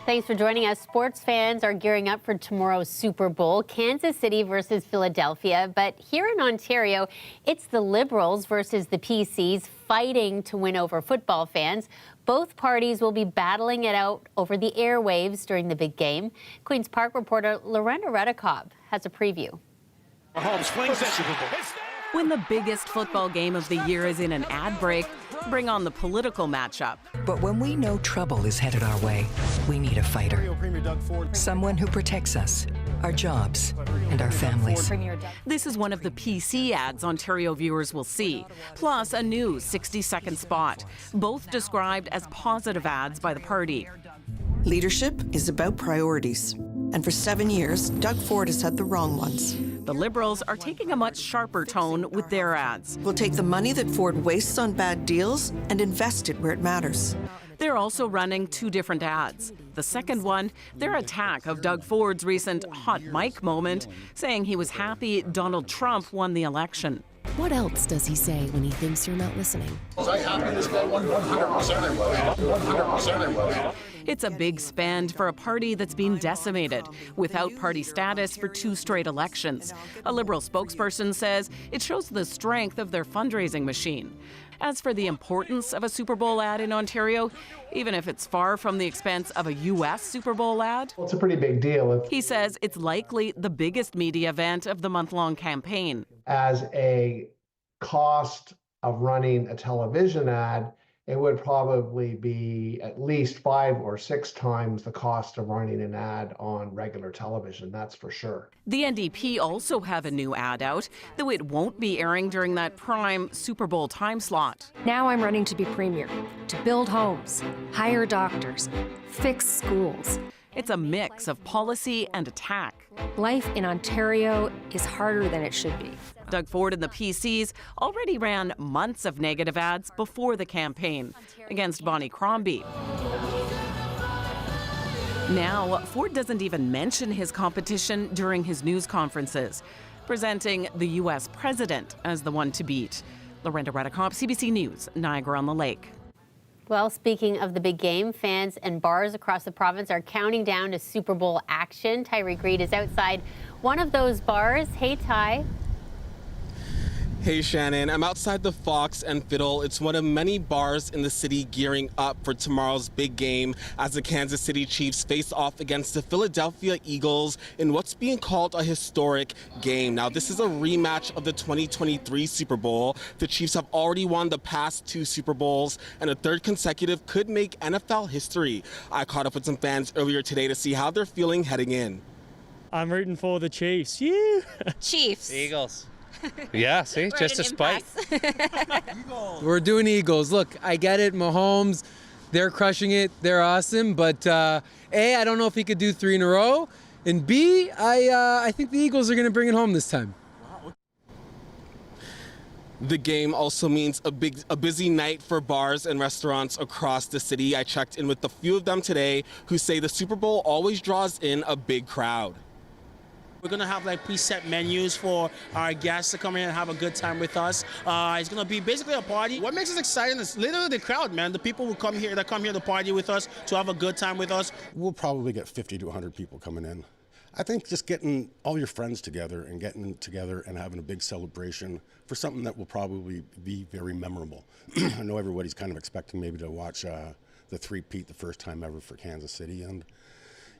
Thanks for joining us. Sports fans are gearing up for tomorrow's Super Bowl, Kansas City versus Philadelphia. But here in Ontario, it's the Liberals versus the PCs fighting to win over football fans. Both parties will be battling it out over the airwaves during the big game. Queen's Park reporter Lorenda Redikob has a preview. Mahomes flings it. When the biggest football game of the year is in an ad break, bring on the political matchup. But when we know trouble is headed our way, we need a fighter. Someone who protects us, our jobs, and our families. This is one of the PC ads Ontario viewers will see, plus a new 60-second spot, both described as positive ads by the party. Leadership is about priorities. And for 7 years, Doug Ford has had the wrong ones. The Liberals are taking a much sharper tone with their ads. We'll take the money that Ford wastes on bad deals and invest it where it matters. They're also running two different ads. The second one, their attack of Doug Ford's recent hot mic moment, saying he was happy Donald Trump won the election. What else does he say when he thinks you're not listening? Was I happy this guy won? 100% I was. 100% I was. It's a big spend for a party that's been decimated, without party status for 2 straight elections. A Liberal spokesperson says it shows the strength of their fundraising machine. As for the importance of a Super Bowl ad in Ontario, even if it's far from the expense of a U.S. Super Bowl ad, well, it's a pretty big deal. He says it's likely the biggest media event of the month-long campaign. As a cost of running a television ad, it would probably be at least 5 or 6 times the cost of running an ad on regular television, that's for sure. The NDP also have a new ad out, though it won't be airing during that prime Super Bowl time slot. Now I'm running to be premier, to build homes, hire doctors, fix schools. It's a mix of policy and attack. Life in Ontario is harder than it should be. Doug Ford and the PCs already ran months of negative ads before the campaign against Bonnie Crombie. Now, Ford doesn't even mention his competition during his news conferences, presenting the U.S. president as the one to beat. Lorenda Redikob, CBC News, Niagara-on-the-Lake. Well, speaking of the big game, fans and bars across the province are counting down to Super Bowl action. Tyreek Reed is outside one of those bars. Hey, Ty. Hey Shannon, I'm outside the Fox and Fiddle. It's one of many bars in the city gearing up for tomorrow's big game as the Kansas City Chiefs face off against the Philadelphia Eagles in what's being called a historic game. Now, this is a rematch of the 2023 Super Bowl. The Chiefs have already won the past 2 Super Bowls, and a third consecutive could make NFL history. I caught up with some fans earlier today to see how they're feeling heading in. I'm rooting for the Chiefs. You? Chiefs. The Eagles. Yeah, see, just a spite. We're doing Eagles. Look, I get it, Mahomes, they're crushing it, they're awesome, but A, I don't know if he could do 3 in a row, and B, I think the Eagles are going to bring it home this time. The game also means a busy night for bars and restaurants across the city. I checked in with a few of them today who say the Super Bowl always draws in a big crowd. We're going to have like preset menus for our guests to come in and have a good time with us. It's going to be basically a party. What makes us exciting is literally the crowd, man. The people who come here to party with us, to have a good time with us. We'll probably get 50 to 100 people coming in. I think just getting all your friends together and getting together and having a big celebration for something that will probably be very memorable. I know everybody's kind of expecting maybe to watch the three-peat the first time ever for Kansas City. And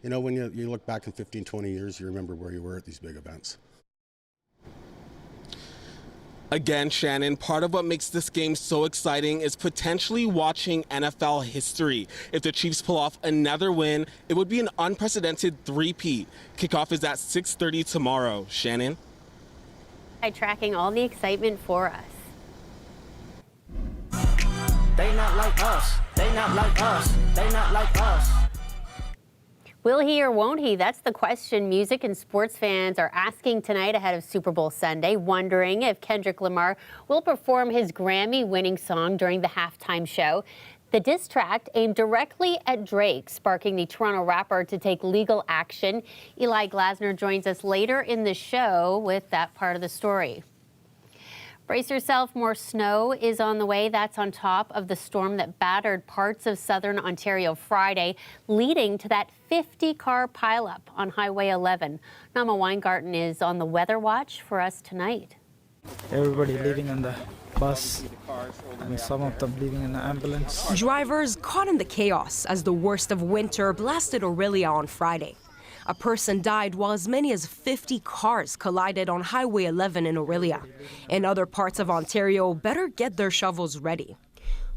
you know, when you look back in 15, 20 years, you remember where you were at these big events. Again, Shannon, part of what makes this game so exciting is potentially watching NFL history. If the Chiefs pull off another win, it would be an unprecedented three-peat. Kickoff is at 6:30 tomorrow. Shannon? Tracking all the excitement for us. They not like us. They not like us. They not like us. Will he or won't he? That's the question music and sports fans are asking tonight ahead of Super Bowl Sunday, wondering if Kendrick Lamar will perform his Grammy-winning song during the halftime show. The diss track aimed directly at Drake, sparking the Toronto rapper to take legal action. Eli Glasner joins us later in the show with that part of the story. Brace yourself, more snow is on the way. That's on top of the storm that battered parts of southern Ontario Friday, leading to that 50-car pileup on Highway 11. Nama Weingarten is on the weather watch for us tonight. Everybody leaving on the bus, and some of them leaving in the ambulance. Drivers caught in the chaos as the worst of winter blasted Orillia on Friday. A person died while as many as 50 cars collided on Highway 11 in Orillia. In other parts of Ontario, better get their shovels ready.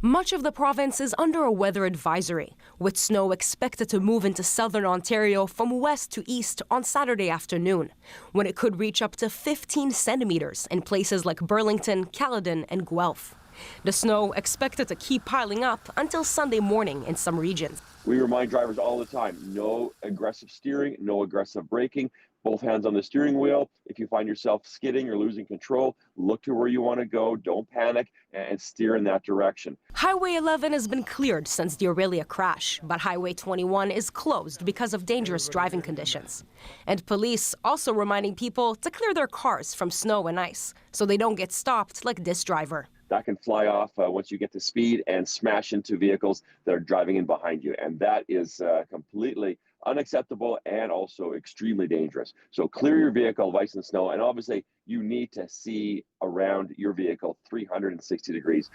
Much of the province is under a weather advisory, with snow expected to move into southern Ontario from west to east on Saturday afternoon, when it could reach up to 15 centimeters in places like Burlington, Caledon, and Guelph. The snow expected to keep piling up until Sunday morning in some regions. We remind drivers all the time, no aggressive steering, no aggressive braking, both hands on the steering wheel. If you find yourself skidding or losing control, look to where you want to go, don't panic, and steer in that direction. Highway 11 has been cleared since the Orillia crash, but Highway 21 is closed because of dangerous driving conditions. And police also reminding people to clear their cars from snow and ice so they don't get stopped like this driver. That can fly off once you get to speed and smash into vehicles that are driving in behind you. And that is completely unacceptable and also extremely dangerous. So clear your vehicle of ice and snow. And obviously, you need to see around your vehicle 360 degrees.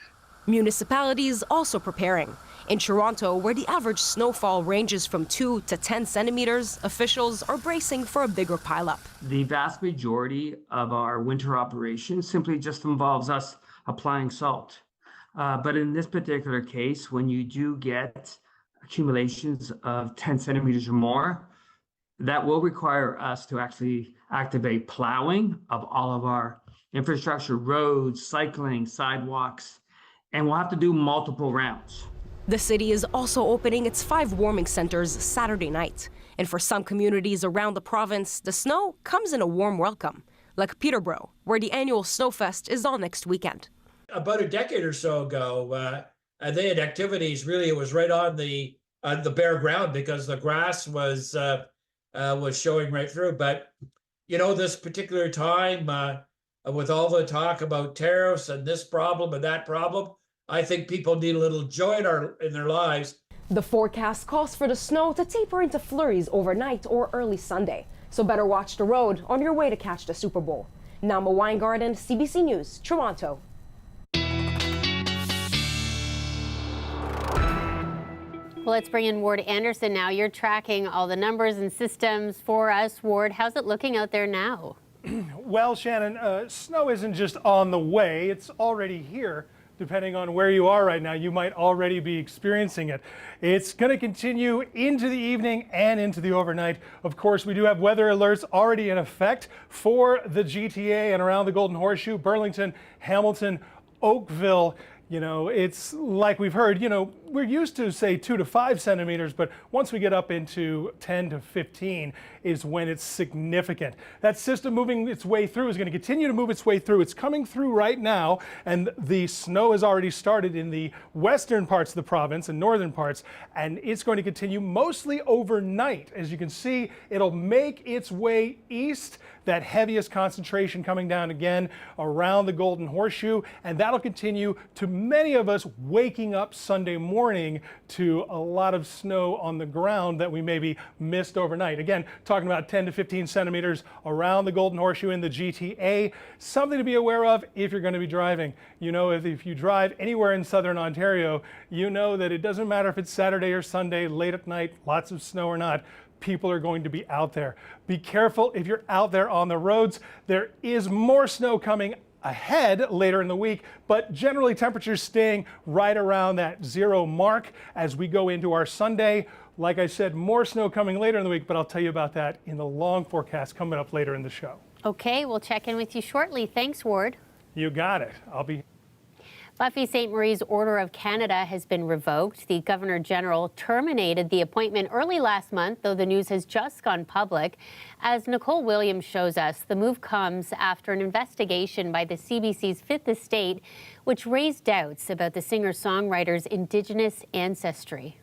Municipalities also preparing. In Toronto, where the average snowfall ranges from 2 to 10 centimeters, officials are bracing for a bigger pileup. The vast majority of our winter operation simply just involves us applying salt. But in this particular case, when you do get accumulations of 10 centimeters or more, that will require us to actually activate plowing of all of our infrastructure, roads, cycling, sidewalks, and we'll have to do multiple rounds. The city is also opening its 5 warming centers Saturday night. And for some communities around the province, the snow comes in a warm welcome, like Peterborough, where the annual Snowfest is all next weekend. About a decade or so ago, they had activities. Really, it was right on the bare ground because the grass was showing right through. But you know, this particular time, with all the talk about tariffs and this problem and that problem, I think people need a little joy in their lives. The forecast calls for the snow to taper into flurries overnight or early Sunday. So better watch the road on your way to catch the Super Bowl. Nama Weingarten, CBC News, Toronto. Well, let's bring in Ward Anderson now. You're tracking all the numbers and systems for us. Ward, how's it looking out there now? Well, Shannon, snow isn't just on the way, it's already here. Depending on where you are right now, you might already be experiencing it. It's going to continue into the evening and into the overnight. Of course, we do have weather alerts already in effect for the GTA and around the Golden Horseshoe, Burlington, Hamilton, Oakville. You know, it's like we've heard, you know, we're used to say 2 to 5 centimeters, but once we get up into 10 to 15 is when it's significant. That system moving its way through is going to continue to move its way through. It's coming through right now, and the snow has already started in the western parts of the province and northern parts, and it's going to continue mostly overnight. As you can see, it'll make its way east, that heaviest concentration coming down again around the Golden Horseshoe, and that'll continue to many of us waking up Sunday morning to a lot of snow on the ground that we maybe missed overnight. Again, talking about 10 to 15 centimeters around the Golden Horseshoe in the GTA. Something to be aware of if you're going to be driving. You know, if you drive anywhere in southern Ontario, you know that it doesn't matter if it's Saturday or Sunday, late at night, lots of snow or not, people are going to be out there. Be careful if you're out there on the roads. There is more snow coming ahead later in the week, but generally temperatures staying right around that 0 mark as we go into our Sunday. Like I said, more snow coming later in the week, but I'll tell you about that in the long forecast coming up later in the show. Okay, we'll check in with you shortly. Thanks, Ward. You got it. I'll be... Buffy St. Marie's Order of Canada has been revoked. The Governor General terminated the appointment early last month, though the news has just gone public. As Nicole Williams shows us, the move comes after an investigation by the CBC's Fifth Estate, which raised doubts about the singer-songwriter's Indigenous ancestry.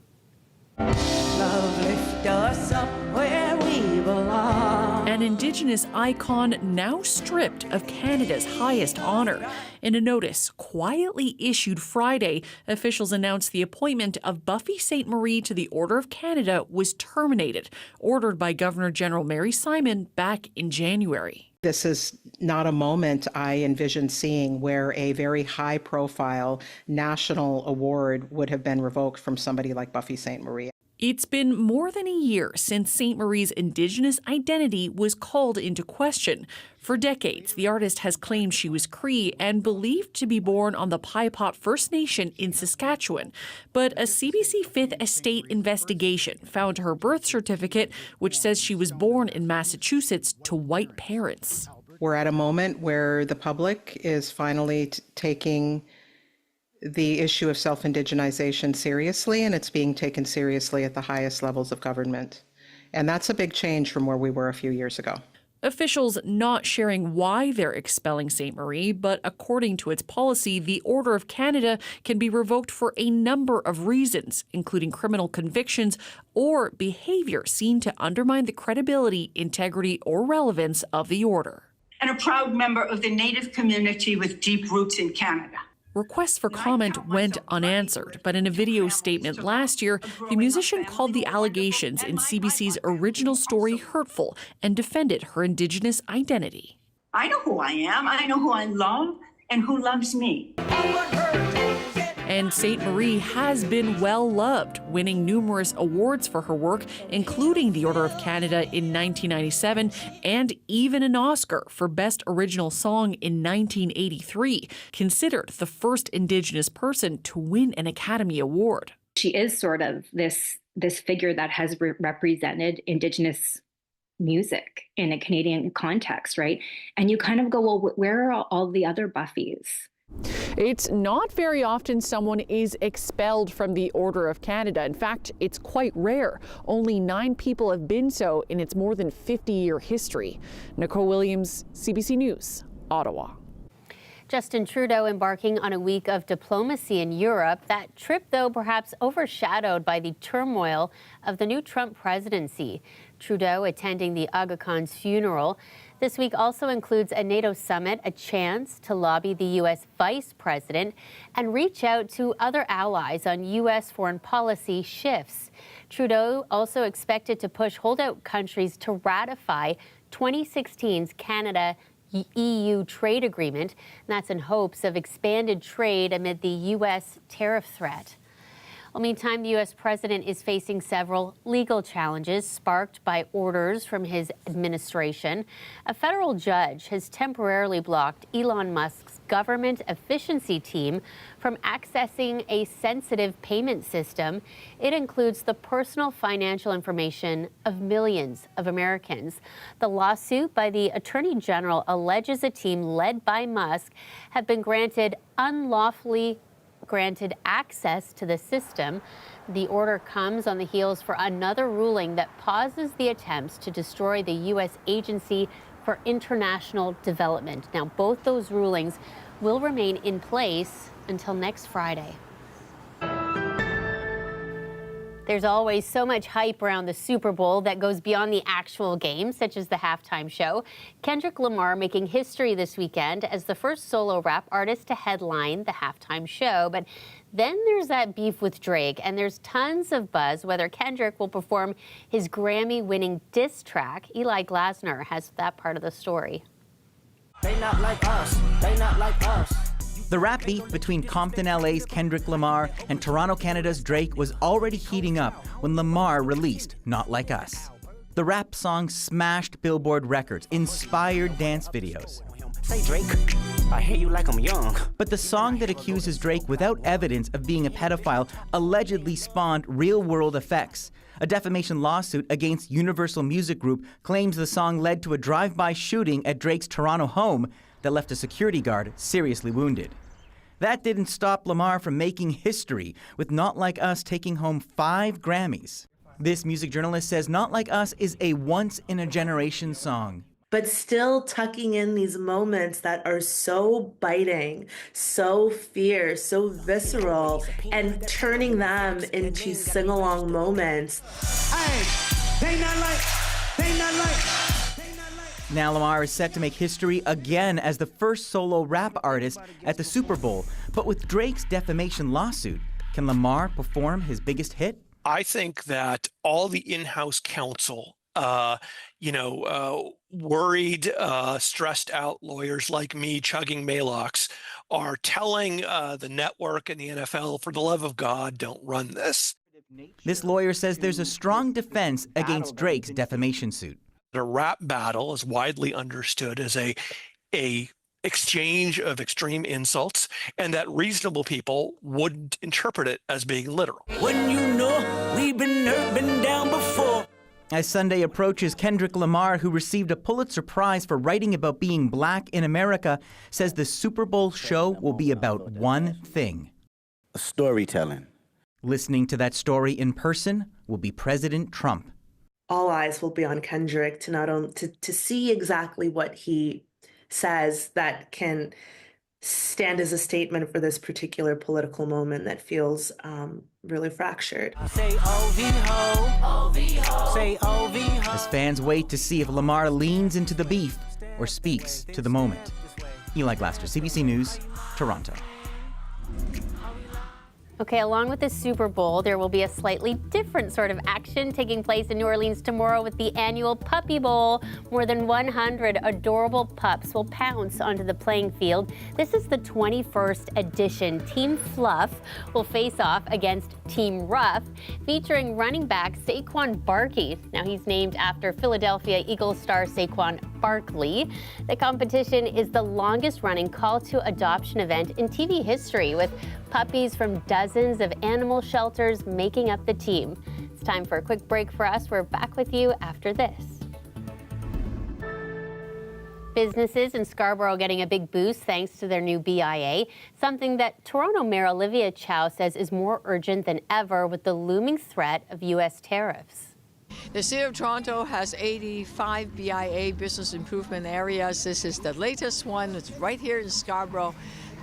Love lift us up where we belong. an Indigenous icon now stripped of Canada's highest honour. In a notice quietly issued Friday, officials announced the appointment of Buffy Sainte-Marie to the Order of Canada was terminated, ordered by Governor-General Mary Simon back in January. This is not a moment I envision seeing where a very high-profile national award would have been revoked from somebody like Buffy Sainte-Marie. It's been more than a year since Sainte Marie's Indigenous identity was called into question. For decades, the artist has claimed she was Cree and believed to be born on the Paipot First Nation in Saskatchewan. But a CBC Fifth Estate investigation found her birth certificate, which says she was born in Massachusetts to white parents. We're at a moment where the public is finally taking the issue of self-indigenization seriously, and it's being taken seriously at the highest levels of government. And that's a big change from where we were a few years ago. Officials not sharing why they're expelling Sainte Marie, but according to its policy, the Order of Canada can be revoked for a number of reasons, including criminal convictions or behavior seen to undermine the credibility, integrity, or relevance of the order. And a proud member of the Native community with deep roots in Canada. Requests for comment went unanswered, but in a video statement last year, the musician called the allegations in CBC's original story hurtful and defended her Indigenous identity. I know who I am, I know who I love, and who loves me. And Sainte Marie has been well loved, winning numerous awards for her work, including the Order of Canada in 1997 and even an Oscar for Best Original Song in 1983, considered the first Indigenous person to win an Academy Award. She is sort of this figure that has represented Indigenous music in a Canadian context, right? And you kind of go, well, where are all the other Buffys? It's not very often someone is expelled from the Order of Canada. In fact, it's quite rare. Only 9 people have been so in its more than 50-year history. Nicole Williams, CBC News, Ottawa. Justin Trudeau embarking on a week of diplomacy in Europe. That trip, though, perhaps overshadowed by the turmoil of the new Trump presidency. Trudeau attending the Aga Khan's funeral. This week also includes a NATO summit, a chance to lobby the U.S. vice president and reach out to other allies on U.S. foreign policy shifts. Trudeau also expected to push holdout countries to ratify 2016's Canada-EU trade agreement. And that's in hopes of expanded trade amid the U.S. tariff threat. Well, meantime, the U.S. president is facing several legal challenges sparked by orders from his administration. A federal judge has temporarily blocked Elon Musk's government efficiency team from accessing a sensitive payment system. It includes the personal financial information of millions of Americans. The lawsuit by the Attorney General alleges a team led by Musk have been unlawfully granted access to the system. The order comes on the heels for another ruling that pauses the attempts to destroy the U.S. Agency for International Development. Now, both those rulings will remain in place until next Friday. There's always so much hype around the Super Bowl that goes beyond the actual game, such as the halftime show. Kendrick Lamar making history this weekend as the first solo rap artist to headline the halftime show. But then there's that beef with Drake, and there's tons of buzz whether Kendrick will perform his Grammy-winning diss track. Eli Glasner has that part of the story. They not like us. They not like us. The rap beef between Compton, LA's Kendrick Lamar and Toronto, Canada's Drake was already heating up when Lamar released Not Like Us. The rap song smashed Billboard records, inspired dance videos. Say Drake, I hear you like I'm young. But the song that accuses Drake without evidence of being a pedophile allegedly spawned real-world effects. A defamation lawsuit against Universal Music Group claims the song led to a drive-by shooting at Drake's Toronto home that left a security guard seriously wounded. That didn't stop Lamar from making history, with Not Like Us taking home 5 Grammys. This music journalist says Not Like Us is a once-in-a-generation song. But still tucking in these moments that are so biting, so fierce, so visceral, and turning them into sing-along moments. Hey, they not like. Now Lamar is set to make history again as the first solo rap artist at the Super Bowl. But with Drake's defamation lawsuit, can Lamar perform his biggest hit? I think that all the in-house counsel, worried, stressed out lawyers like me chugging Maalox are telling the network and the NFL, for the love of God, don't run this. This lawyer says there's a strong defense against Drake's defamation suit. A rap battle is widely understood as a exchange of extreme insults, and that reasonable people wouldn't interpret it as being literal. When you know we've been hurt, been down before. As Sunday approaches, Kendrick Lamar, who received a Pulitzer Prize for writing about being black in America, says the Super Bowl show will be about one thing: storytelling. Listening to that story in person will be President Trump. All eyes will be on Kendrick to not only to see exactly what he says that can stand as a statement for this particular political moment that feels really fractured. Say OV-ho, say OV-ho. As fans wait to see if Lamar leans into the beef or speaks to the moment. Eli Glaster, CBC News, Toronto. Okay, along with the Super Bowl, there will be a slightly different sort of action taking place in New Orleans tomorrow with the annual Puppy Bowl. More than 100 adorable pups will pounce onto the playing field. This is the 21st edition. Team Fluff will face off against Team Rough, featuring running back Saquon Barkley. Now, he's named after Philadelphia Eagles star Saquon Barkley. The competition is the longest-running call-to-adoption event in TV history, with puppies from dozens of animal shelters making up the team. It's time for a quick break for us. We're back with you after this. Businesses in Scarborough getting a big boost thanks to their new BIA, something that Toronto Mayor Olivia Chow says is more urgent than ever with the looming threat of U.S. tariffs. The City of Toronto has 85 BIA, business improvement areas. This is the latest one. It's right here in Scarborough.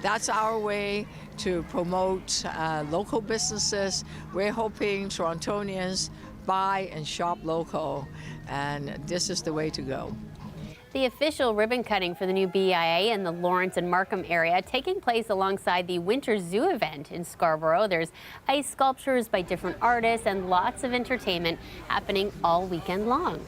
That's our way to promote local businesses. We're hoping Torontonians buy and shop local, and this is the way to go. The official ribbon cutting for the new BIA in the Lawrence and Markham area taking place alongside the Winter Zoo event in Scarborough. There's ice sculptures by different artists and lots of entertainment happening all weekend long.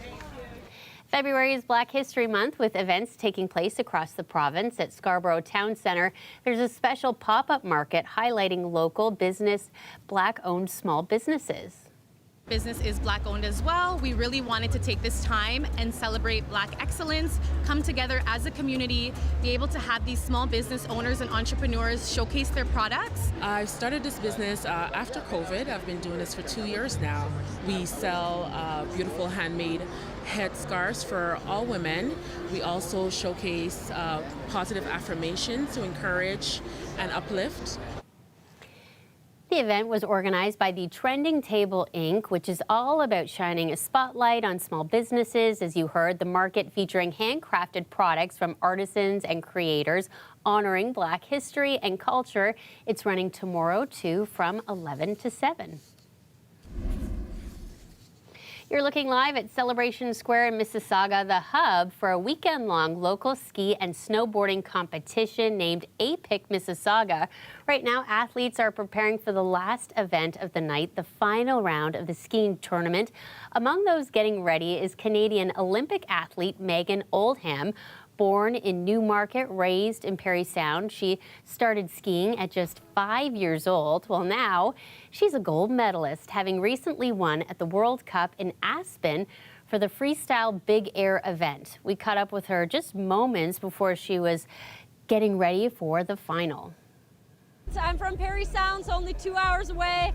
February is Black History Month with events taking place across the province. At Scarborough Town Centre, there's a special pop-up market highlighting local business, Black-owned small businesses. Business is Black-owned as well. We really wanted to take this time and celebrate Black excellence, come together as a community, be able to have these small business owners and entrepreneurs showcase their products. I started this business after COVID. I've been doing this for 2 years now. We sell beautiful handmade headscarves for all women. We also showcase positive affirmations to encourage and uplift. The event was organized by the Trending Table Inc., which is all about shining a spotlight on small businesses. As you heard, the market featuring handcrafted products from artisans and creators honoring Black history and culture. It's running tomorrow, too, from 11 to 7. You're looking live at Celebration Square in Mississauga, the hub for a weekend-long local ski and snowboarding competition named APIC Mississauga. Right now, athletes are preparing for the last event of the night, the final round of the skiing tournament. Among those getting ready is Canadian Olympic athlete Megan Oldham. Born in Newmarket, raised in Parry Sound, she started skiing at just 5 years old. Well, now she's a gold medalist, having recently won at the World Cup in Aspen for the freestyle big air event. We caught up with her just moments before she was getting ready for the final. I'm from Parry Sound, so only 2 hours away.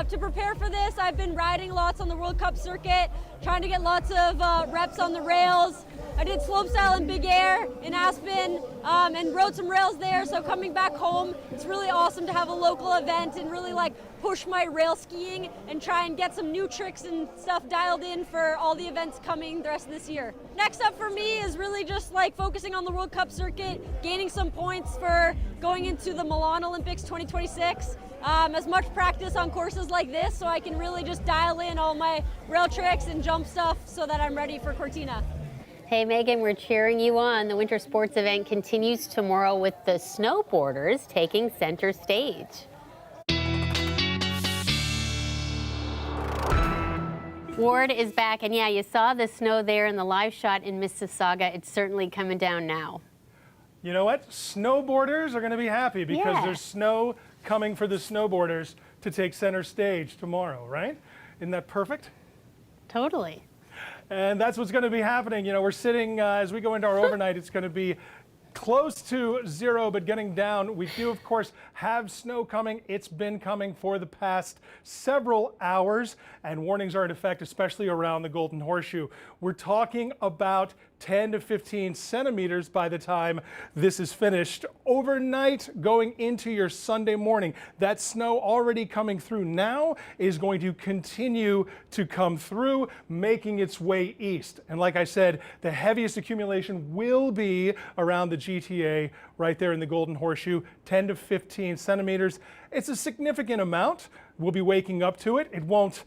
To prepare for this, I've been riding lots on the World Cup circuit, trying to get lots of reps on the rails. I did slopestyle and big air in Aspen and rode some rails there, so coming back home, it's really awesome to have a local event and really push my rail skiing and try and get some new tricks and stuff dialed in for all the events coming the rest of this year. Next up for me is really just focusing on the World Cup circuit, gaining some points for going into the Milan Olympics 2026. As much practice on courses like this so I can really just dial in all my rail tricks and jump stuff so that I'm ready for Cortina. Hey, Megan, we're cheering you on. The winter sports event continues tomorrow with the snowboarders taking center stage. Ward is back, and yeah, you saw the snow there in the live shot in Mississauga. It's certainly coming down now. You know what? Snowboarders are going to be happy because there's snow coming for the snowboarders to take center stage tomorrow, right? Isn't that perfect? Totally. And that's what's going to be happening. You know, we're sitting, as we go into our overnight, it's going to be close to 0, but getting down. We do, of course, have snow coming. It's been coming for the past several hours, and warnings are in effect, especially around the Golden Horseshoe. We're talking about 10 to 15 centimeters by the time this is finished. Overnight, going into your Sunday morning, that snow already coming through now is going to continue to come through, making its way east. And like I said, the heaviest accumulation will be around the GTA right there in the Golden Horseshoe, 10 to 15 centimeters. It's a significant amount. We'll be waking up to it. It won't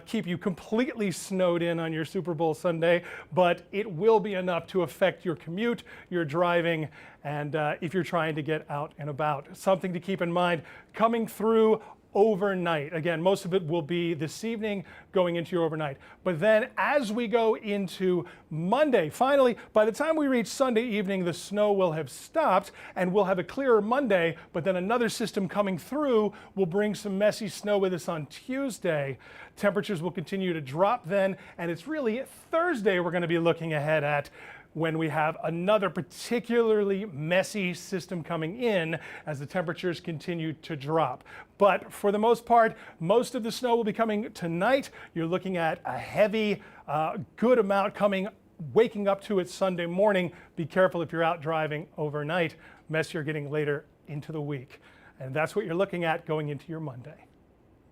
keep you completely snowed in on your Super Bowl Sunday, but it will be enough to affect your commute, your driving, and if you're trying to get out and about. Something to keep in mind coming through overnight. Again, most of it will be this evening going into your overnight. But then as we go into Monday, finally, by the time we reach Sunday evening, the snow will have stopped and we'll have a clearer Monday, but then another system coming through will bring some messy snow with us on Tuesday. Temperatures will continue to drop then, and it's really Thursday we're going to be looking ahead at when we have another particularly messy system coming in as the temperatures continue to drop. But for the most part, most of the snow will be coming tonight. You're looking at a heavy, good amount coming, waking up to it Sunday morning. Be careful if you're out driving overnight. Messier getting later into the week. And that's what you're looking at going into your Monday.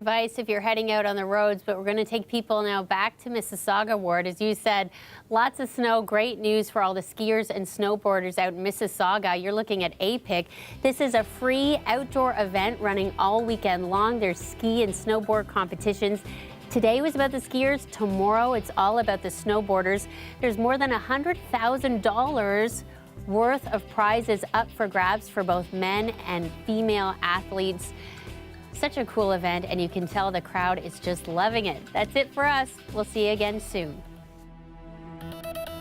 Advice if you're heading out on the roads, but we're going to take people now back to Mississauga, Ward. As you said, lots of snow, great news for all the skiers and snowboarders out in Mississauga. You're looking at APIC. This is a free outdoor event running all weekend long. There's ski and snowboard competitions. Today was about the skiers. Tomorrow it's all about the snowboarders. There's more than $100,000 worth of prizes up for grabs for both men and female athletes. Such a cool event, and you can tell the crowd is just loving it. That's it for us. We'll see you again soon.